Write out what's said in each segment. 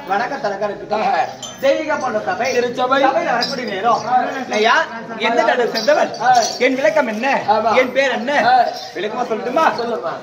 வணக்கம் தலக்கருக்கு தெய்வீக போன்ற சபை திருச்சபை சபையில வரக்கூடிய நேரம் ஐயா எந்த நாடு சேர்ந்தவன் என் விளக்கம் என்ன என் பேர் என்ன விளக்கமா சொல்லட்டுமா சொல்லுமா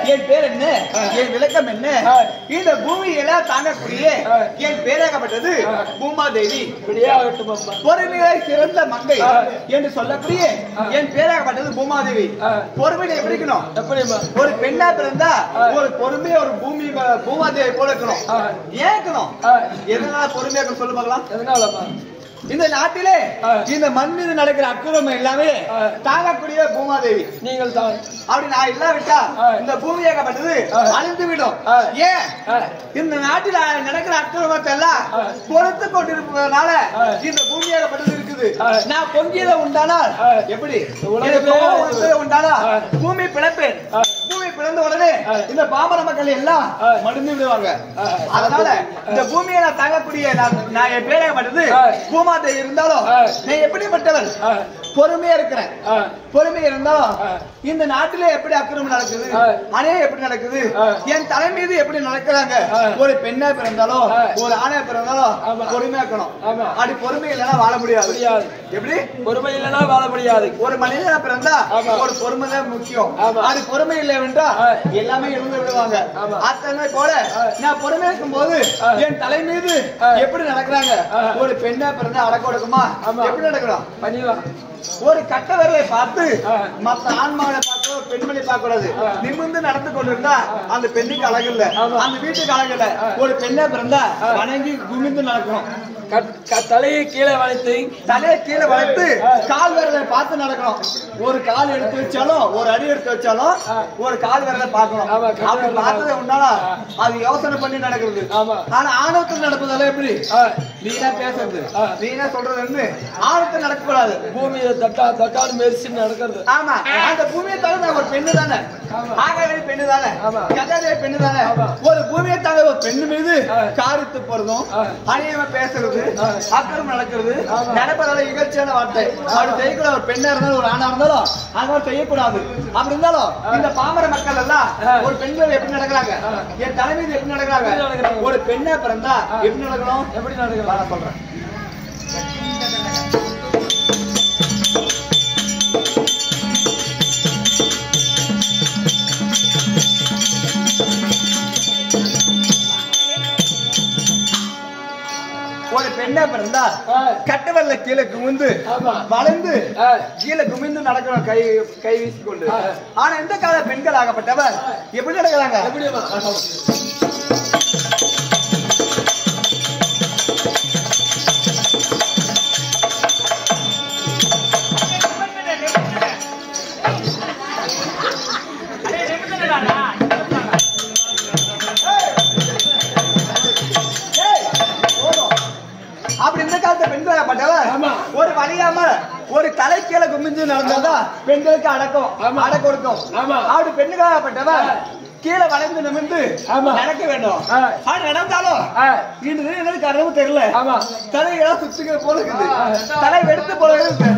என் பேர் என்ன என் விளக்கம் என்ன இந்த பூமியில தாங்கக்கூடிய என் பேராகப்பட்டது பூமாதேவி பொறுமையை சிறந்த மங்கை என்று சொல்லக்கூடிய என் பேராகப்பட்டது பூமாதேவி பொறுமையை எப்படி இருக்கணும் ஒரு பெண்ணா பிறந்தா ஒரு பொறுமையை ஒரு பூமாதேவி போல இருக்கணும் ஏன் இருக்கணும் எதனால பொறுமையா இருக்கணும் சொல்லு பார்க்கலாம் எதனாலமா இந்த நாட்டிலே இந்த மண் மீது நடக்கிற அக்கிரமம் எல்லாமே தாங்கக்கூடிய பூமாதேவி நீங்கள் தான் அப்படி நான் இல்லாவிட்டா இந்த பூமியாகப்பட்டது அழிந்து விடும் ஏன் இந்த நாட்டில் நடக்கிற அக்கிரமத்தை எல்லாம் பொறுத்து கொண்டிருப்பதனால இந்த பூமியாகப்பட்டது இருக்குது நான் பொங்கியதை உண்டானால் எப்படி உண்டானா பூமி பிளப்பேன் பூமி பிளந்த உடனே இந்த பாமர மக்கள் எல்லாம் மடிந்து விடுவாங்க அதனால இந்த பூமியை நான் தாங்கக்கூடிய நான் என் பேராகப்பட்டது பூமாதேவி இருந்தாலும் நான் எப்படிப்பட்டவன் பொறுமையா இருக்கிறேன் பொறுமையா இருந்தாலும் இந்த நாட்டிலே எப்படி அக்கிரமம் நடக்குது அநேகம் எப்படி நடக்குது என் தலை மீது எப்படி நடக்கிறாங்க ஒரு பெண்ணா பிறந்தாலும் ஒரு ஆணை பிறந்தாலும் பொறுமையா இருக்கணும் அப்படி பொறுமை இல்லைன்னா வாழ முடியாது எப்படி பொறுமை இல்லைன்னா வாழ முடியாது ஒரு மனிதனா பிறந்தா ஒரு பொறுமை தான் முக்கியம் அது பொறுமை இல்லை என்றால் எல்லாமே இருந்து விடுவாங்க அத்தனை போல நான் பொறுமையா இருக்கும் போது என் தலை மீது எப்படி நடக்கிறாங்க ஒரு பெண்ணா பிறந்தா அடக்க ஒடுக்குமா எப்படி நடக்கணும் பண்ணிவா ஒரு கட்ட விரலை பார்த்து மற்ற ஆண்மகளை பார்த்து ஒரு பெண்மணி பார்க்க கூடாது நிமிர்ந்து நடந்து கொண்டிருந்தா அந்த பெண்ணுக்கு அழகு இல்ல அந்த வீட்டுக்கு அழகு இல்ல ஒரு பெண்ணா பிறந்தா வணங்கி குமிந்து நடக்கணும் தலையை கீழே வளைத்து கால் விரலை பார்த்து நடக்கணும் ஒரு கால் எடுத்து வச்சாலும் ஒரு அடி எடுத்து வச்சாலும் ஒரு கால் விரலை பார்க்கணும் அப்படி பார்த்ததை உண்டானா அது யோசனை பண்ணி நடக்கிறது ஆனா ஆணவத்தில் நடப்பதால எப்படி நீனா பேசுறது நீனா சொல்றது வந்து ஆணவத்தில் நடக்க கூடாது பூமியை தட்டாடு மெரிச்சு நடக்கிறது ஆமா அந்த பூமியை தவிர ஒரு பெண்ணு தானே ஆகாவே பெண்ணு தானே கதாவே பெண்ணு தானே ஒரு பூமியை தவிர ஒரு பெண்ணு மீது காரித்து போறதும் அநியமா பேசுறது அக்கிரமம் நடக்கிறது நடப்பதால இகழ்ச்சியான வார்த்தை அப்படி செய்யக்கூடாது ஒரு பெண்ணா இருந்தாலும் ஒரு ஆணா இருந்தாலும் அது மாதிரி செய்யக்கூடாது அப்படி இருந்தாலும் இந்த பாமர மக்கள் எல்லாம் ஒரு பெண்கள் எப்படி நடக்கிறாங்க என் தலைமையில் எப்படி நடக்கிறாங்க ஒரு பெண்ணா பிறந்தா எப்படி நடக்கணும் எப்படி நடக்கணும் சொல்றேன் ஒரு பெண்ணா பிறந்தா கட்டவல்ல கீழே குமிந்து வளைந்து கீழே குமிந்து நடக்கணும் கை வீசிக்கொண்டு ஆனா இந்த கால பெண்கள் ஆகப்பட்டவர் எப்படி நடக்கிறாங்க அப்படி இந்த காலத்து பெண்கள் ஒரு வழியாம ஒரு தலை கீழே குமிஞ்சு நடந்தாதான் பெண்களுக்கு அடக்க கொடுக்கும் அப்படி பெண்ணுக்காகப்பட்டவ கீழே வளைந்து நிமிர்ந்து நடக்க வேண்டும் நடந்தாலும் இன்னும் கனவு தெரியல தலையெல்லாம் சுத்துக்கிற போல இருக்குது தலை வெடுத்து போல இருக்கு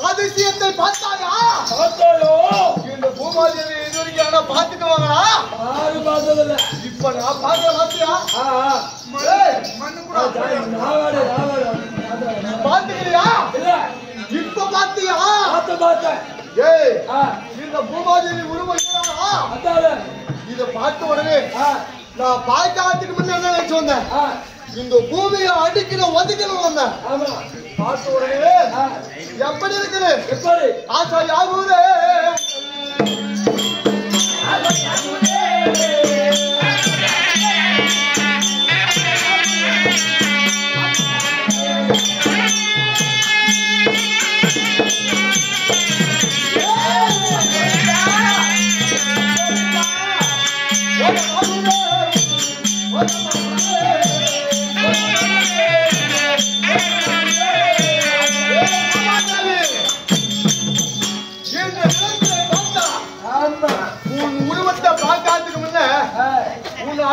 அதிசயத்தை பார்த்தாயா? இந்த பூமாதேவி இதுவரைக்கும் ஆனா பாத்துட்டு வாங்களா? இப்ப நான் பாக்க மாத்தியா? பாத்துக்கிறியா? இப்ப பாத்தியா? ஏய், இந்த பூமாதேவி உருவம் இத பார்த்த உடனே நான் பார்க்காததுக்கு முன்ன என்ன நினைச்சு வந்தேன்? இந்த பூமியை அடிக்கிற ஒதுக்கணும் வந்தேன். பார்த்த உடனே எப்படி இருக்குது? ஆசா யாரூரே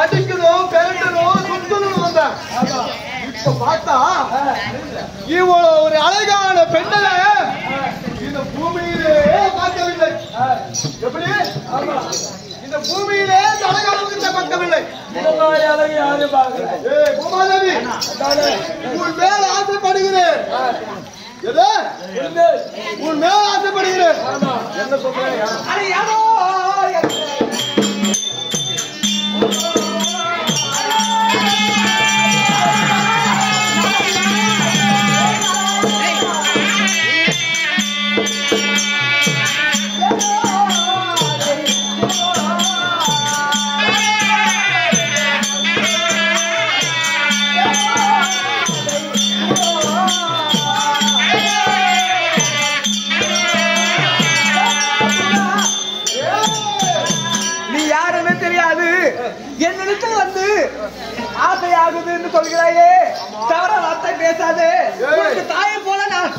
அடிக்கணும், பெரட்டணும், சுத்தணும் வந்தேன். இப்ப பார்த்தா இவ்வளவு ஒரு அழகான பெண்ணை இந்த பூமியிலே பார்க்கவில்லை. எப்படி? இந்த பூமியிலே அழகான பார்க்கவில்லை. பூமாதேவி, உன் மேல ஆசைப்படுகிறேன். எது? உன் மேல ஆசைப்படுகிறேன். என்ன சொல்றேன்? மீது ஆசையாகுது என்று சொல்கிறாயே, தவற வார்த்தை பேசாதே. உனக்கு தாயை போல நான்,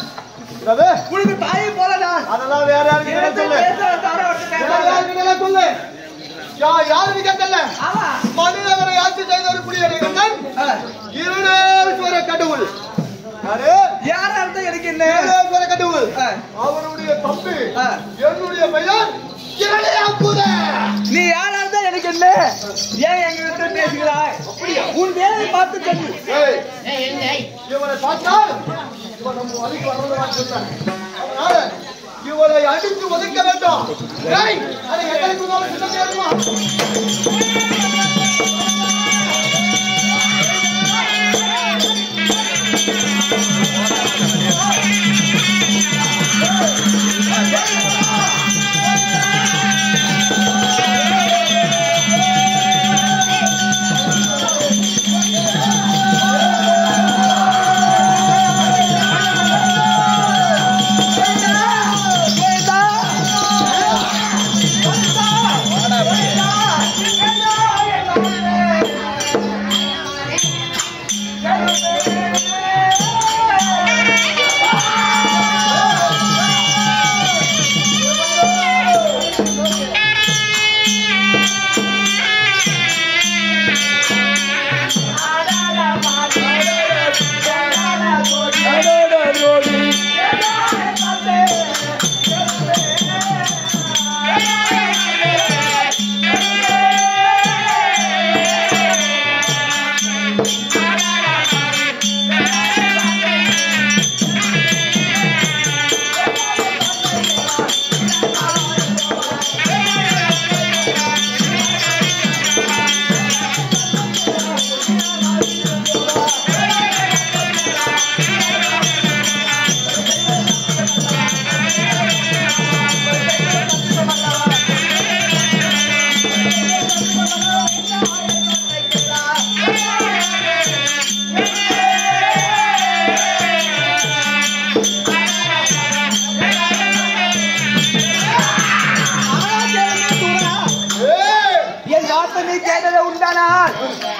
உனக்கு தாயை போல நான். அதெல்லாம் வேற யாருக்கு சொல்லு, சொல்லு. யாருக்கு கேட்டல? மனிதவரை ஆட்சி செய்த ஒரு குடியரசன் இருளேஸ்வர கடவுள். யாரா இருந்தா எனக்கு என்ன? இருளேஸ்வர கடவுள். அவருடைய தம்பி என்னுடைய பெயர் இரளையாக்குத. நீ யாரா இருந்தா எனக்கு என்ன? ஏன் எங்க பேசுகிறாய்? உன் வேலை பார்த்து சொல்லு. இவரை பார்த்தால் இவன் நம்ம வலிக்கு வர்றதுதான் சொல்றேன். அதனால இவரை அடித்து ஒதுக்க வேண்டும். அதை எங்களுக்கு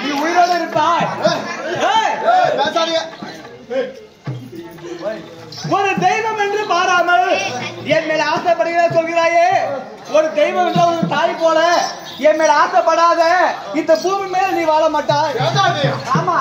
நீ உயிரோடு இருப்பாய். ஒரு தெய்வம் என்று பாராமல் என் மேல ஆசைப்படுகிற சொல்கிறாயே, ஒரு தெய்வம் என்ற ஒரு தாய் போல என் மேல ஆசைப்படாத இந்த பூமி மேல நீ வாழ மாட்டாய். ஆமா,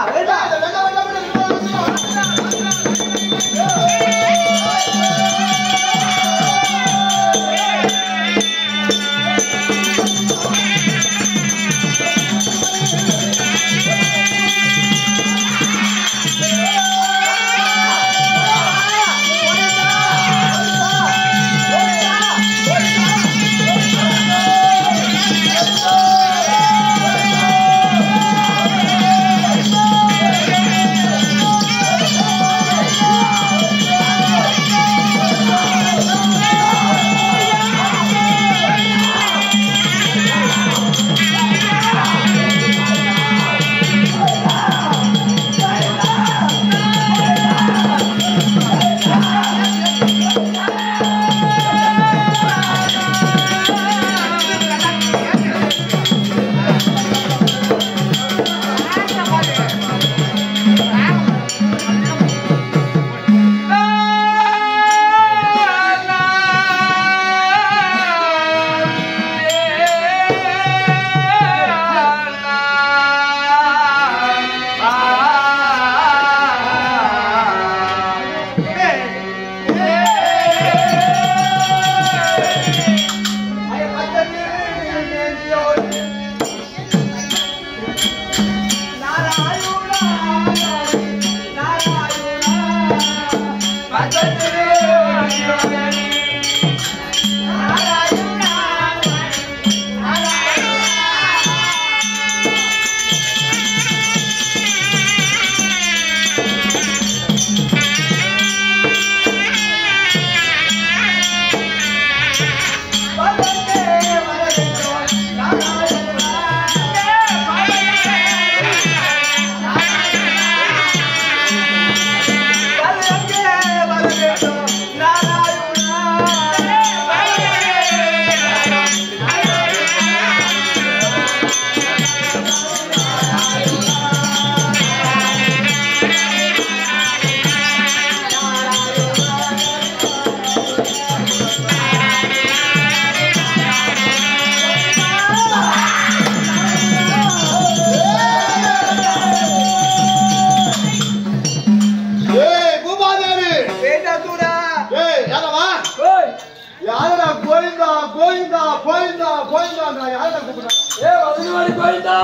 வாங்குறான் யாரை கூப்பிடுறான் மதுரவாடி கோயில்டா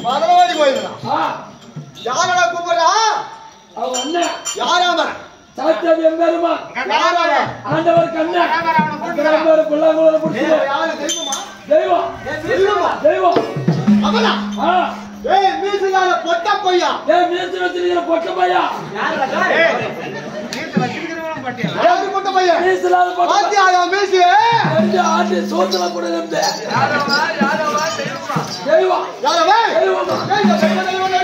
மதுரவாடி கோயில்டா யாரடா கூப்பிடுறா அவன் அண்ணன் யாராம சாத்தவி எம்பெருமா யாராம ஆண்டவர் கண்ணா அக்கரம்பர் புள்ளங்களோட புடிச்சு யாரு தெய்வமா தெய்வம் தெய்வமா தெய்வம் அவனா ஏய் மீசலால பொட்ட பையா மீசு வச்சிருக்கிற பொட்ட பையா யாரடா மீசு வச்சிருக்கிறவன் பட்டியா யாரு பொட்ட பையா மீசலால பொட்ட பாத்தியா மீசு அந்த ஆட்டி சோத்துல கூட இருந்தே யாரவா தெய்வமா தெய்வம் யாரவே தெய்வம்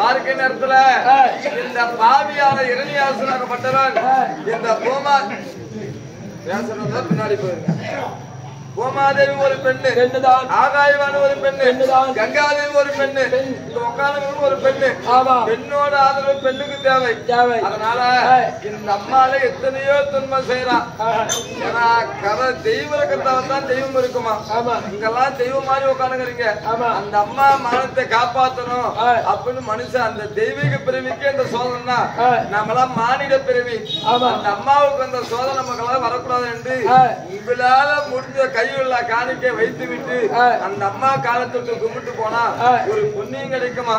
பார்க்க நேரத்துல இந்த பாவியான இரணியாசனாகப்பட்டவன் இந்த பூமா பேசுறதா பின்னாடி போயிருக்க பூமாதேவி ஒரு பெண்ணு ஆகாயவான ஒரு பெண்ணு கங்காதேவி ஒரு பெண்ணு இந்த உட்கார்ந்து ஒரு பெண்ணு பெண்ணோட ஆதரவு பெண்ணுக்கு தேவை அதனால இந்த அம்மால எத்தனையோ துன்பம் செய்யறான் ஏன்னா கதை தெய்வ இருக்கிறதவன் தான் தெய்வம் இருக்குமா இங்கெல்லாம் தெய்வம் மாதிரி உட்காந்துக்கிறீங்க அந்த அம்மா மானத்தை காப்பாற்றணும் அப்படின்னு மனுஷன் அந்த தெய்வீக பிறவிக்கு இந்த சோதனை நம்மளாம் மானிட பிறவி அந்த அம்மாவுக்கு அந்த சோதனை நமக்கெல்லாம் வரக்கூடாது என்று உங்களால முடிஞ்ச கையுள்ள காணிக்கை வைத்து விட்டு அந்த அம்மா காலத்துக்கு கும்பிட்டு போனா ஒரு புண்ணியம் கிடைக்குமா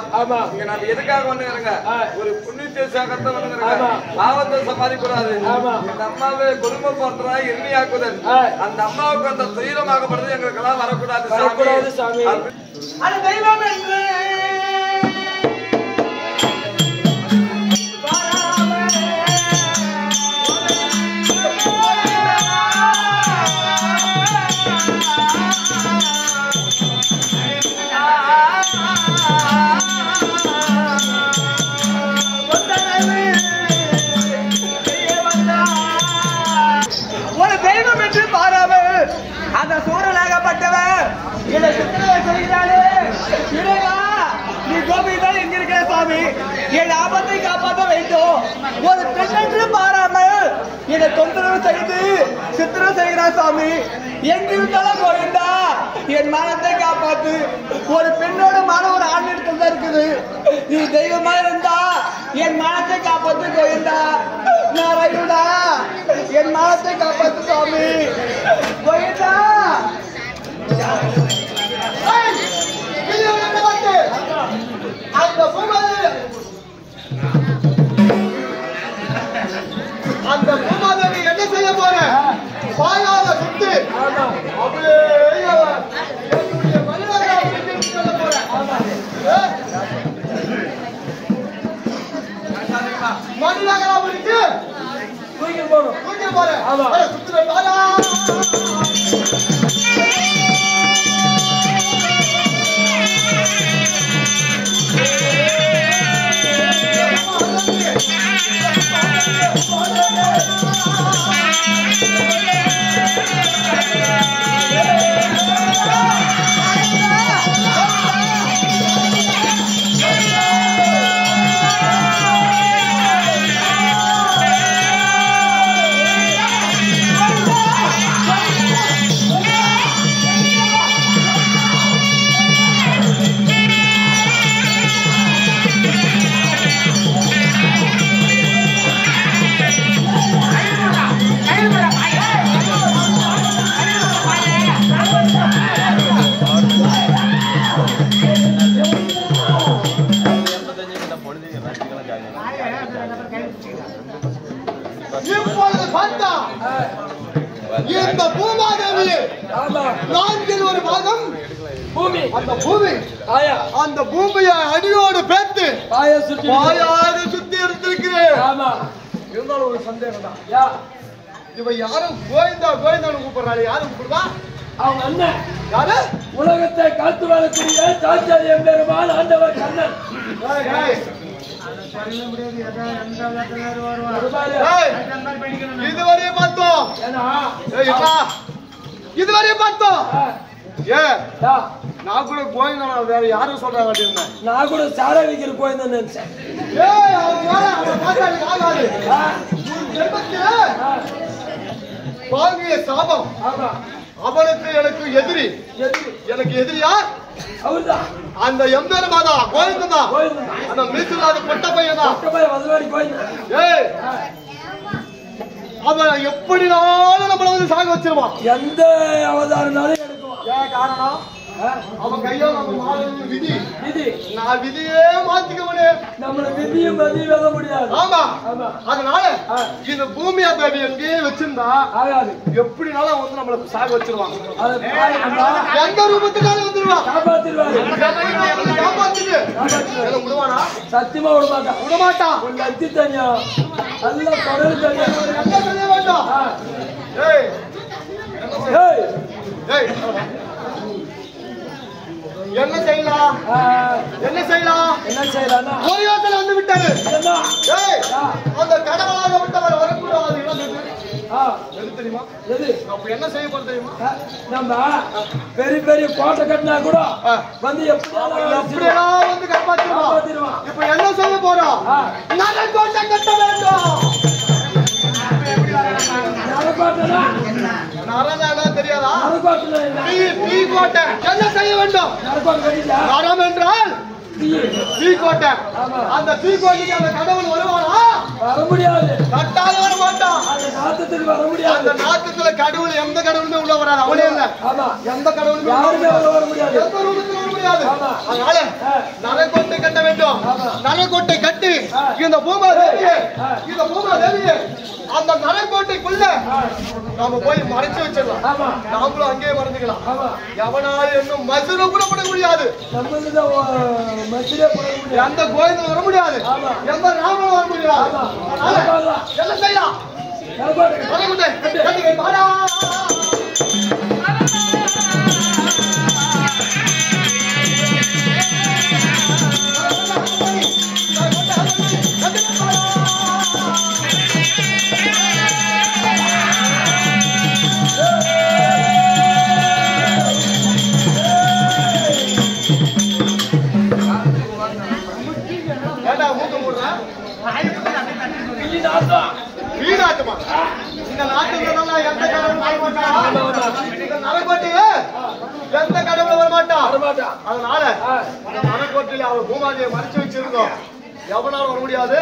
இங்க நம்ம எதுக்காக வந்துக்கிறோங்க ஒரு புண்ணியத்தை சேர்க்கத்தான் வந்துக்கிறோங்க பாவத்தை சம்பாதிக்கூடாது இந்த அம்மாவை குடும்ப போறதுனா எண்ணியாக்குதல் அந்த அம்மாவுக்கு அந்த துயரமாகப்படுறது எங்களுக்கு எல்லாம் வரக்கூடாது சாமி அது தெய்வம் என்று ஒரு தெய்வம் என்று பாராமல் அந்த சூழலாகப்பட்டவர் இதை சித்திரை செய்கிறானே இறைவா நீ கோபிதான் எங்க இருக்கிற சுவாமி என் ஆபத்தை காப்பாற்ற வேண்டும் ஒரு பெண்ணென்று பாராமல் இதை தொந்தரவு செய்து சித்திரம் செய்கிறார் சுவாமி எங்கிருந்தாலும் கோவிந்தா என் மானத்தை காப்பாத்து ஒரு பெண்ணோட மானம் ஒரு ஆண்ணிடத்தில் தான் இருக்குது நீ தெய்வமா இருந்தா என் மானத்தை காப்பாத்து கோவிந்தா நாராயணா என் மானத்தை காப்பாத்து சுவாமி கோவிந்தா அந்த பூமாதேவி என்ன செய்ய போற பாயாத சுத்து அப்படியே மணிநகராபுரிக்கு தூக்கி போறேன் சுத்துற பாயா Thank you. இப்பொழுது பார்த்தா இந்த பூமாதேவி நான்கில் ஒரு பாகம் பூமி. அந்த பூமி அந்த பூமியை அடியோடு பேத்து பாயாக சுத்தி இருந்திருக்கிறேன். இருந்தாலும் ஒரு சந்தேகம் தான், இவன் யாரும் கோயந்தா கோயந்தான்னு கூப்பிடுறாரு. யாரும் கூப்பிடுவா? அவங்க அண்ணன் யாரு? உலகத்தை காத்து வரக்கூடிய சாட்சாதி எம்பெருமான் ஆண்டவர் கண்ணன். இதுவரையும் பார்த்தோம், இதுவரையும் பார்த்தோம். நான் கூட கோயந்தா வேற யாரும் சொல்ற மாட்டேன். நான் கூட சாரா விக்கிற கோயந்தான் நினைச்சேன். பாங்கிய சாபம் அவனுக்கு எனக்கு எதிரி. எனக்கு எதிரியா அவர்தான் அந்த எம்பெருமாதா கோயந்தா. அந்த மீசுலாத பொட்ட பையனா. ஏய், அவன் எப்படினாலும் நம்மள வந்து சாக வச்சிருவான். எந்த அவதாரம்னாலும் எடுக்குவான். ஏன் காரணம்? அவன் கையோ நம்ம மாறணும் விதி. நான் விதியே மாத்திக்கவனே. நம்மள விதியும் மதியும் எழுத முடியாது. ஆமா. அதனால இந்த பூமியா தேவி எங்கேயே வச்சிருந்தா எப்படினாலும் வந்து நம்மள சாக வச்சிருவான். எந்த ரூபத்தினாலும் வந்துருவான். காப்பாத்திட்டு விடுவானா? சத்தியமா விடமாட்டான். விடமாட்டான். லத்தி தனியா நல்ல தொடர் தனியா என்ன செய்ய வேண்டாம். ஏய் ஏய் ஏய், என்ன செய்யலாம்? என்ன செய்யலாம்? என்ன செய்யலாம்னா ஒரு யோசனை வந்து விட்டாரு. ஏய், அந்த கடவுளாக விட்டவர் வரக்கூடாது. எது தெரியுமா? எது? அப்ப என்ன செய்ய போறது தெரியுமா? நம்ம பெரிய பெரிய கோட்டை கட்டினா கூட வந்து எப்படியெல்லாம் வந்து காப்பாத்திடுவான். இப்ப என்ன செய்ய போறோம்? நல்ல கோட்டை கட்ட வேண்டும். தெரியாதா? கோட்டை என்ன செய்ய வேண்டும்? நரம் என்றால் கோட்டை. அந்த கோட்டைக்கு அந்த கடவுள் வருவானா? வர முடியாது. கட்டால வர மாட்டான். அந்த நாட்டத்துக்கு வர முடியாது. அந்த நாட்டத்துல கடவுள் எந்த கடவுளுமே உள்ள வராது. அவனே இல்ல. எந்த கடவுளுமே வர முடியாது. எந்த ரூபத்துல வர முடியாது. அதனால நரகோட்டை கட்ட வேண்டும். நரகோட்டை கட்டி இந்த பூமாதேவியை அந்த நரகோட்டைக்குள்ள நாம போய் மறைச்சு வச்சிடலாம். நாமளும் அங்கேயே மறைஞ்சுக்கலாம். எவனாலும் இன்னும் மசுர கூட பண்ண முடியாது. எந்த கோயிலும் வர முடியாது. எந்த ராமனும் வர முடியாது. என்ன செய்யலாம்? வீணாட்டுமா? இந்த நாட்டுல எந்த கடவுள் நரகோட்டையில எந்த கடவுள் வரமாட்டான். அதனால நரகோட்டையில அவர் பூமாதியை மறைச்சு வச்சிருந்தோம். எவனாலும் வர முடியாது.